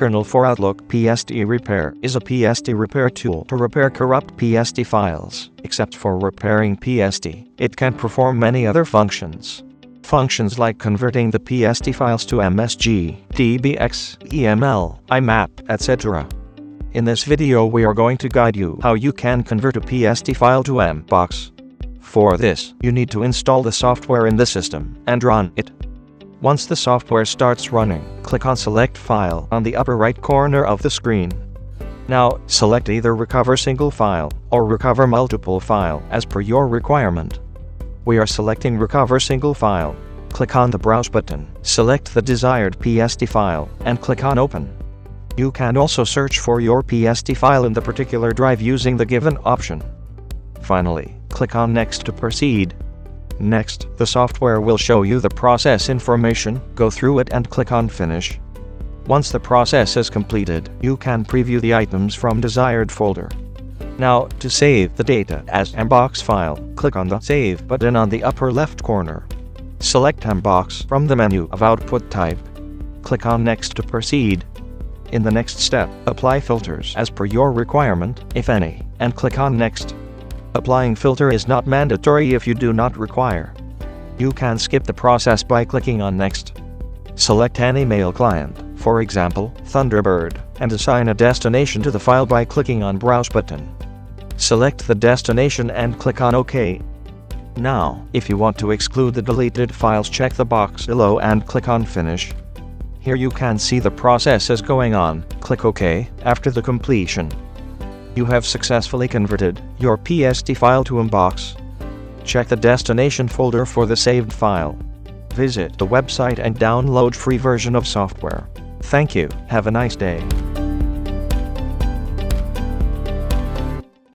Kernel for Outlook PST Repair is a PST repair tool to repair corrupt PST files. Except for repairing PST, it can perform many other functions. Functions like converting the PST files to MSG, DBX, EML, IMAP, etc. In this video we are going to guide you how you can convert a PST file to MBOX. For this, you need to install the software in the system and run it. Once the software starts running, click on Select File on the upper right corner of the screen. Now, select either Recover Single File or Recover Multiple File as per your requirement. We are selecting Recover Single File. Click on the Browse button, select the desired PST file, and click on Open. You can also search for your PST file in the particular drive using the given option. Finally, click on Next to proceed. Next, the software will show you the process information, go through it and click on Finish. Once the process is completed, you can preview the items from desired folder. Now, to save the data as MBOX file, click on the Save button on the upper left corner. Select MBOX from the menu of Output Type. Click on Next to proceed. In the next step, apply filters as per your requirement, if any, and click on Next. Applying filter is not mandatory if you do not require. You can skip the process by clicking on Next. Select any mail client, for example, Thunderbird, and assign a destination to the file by clicking on Browse button. Select the destination and click on OK. Now, if you want to exclude the deleted files, check the box below and click on Finish. Here you can see the process is going on. Click OK after the completion. You have successfully converted your PST file to MBOX. Check the destination folder for the saved file. Visit the website and download free version of software. Thank you. Have a nice day.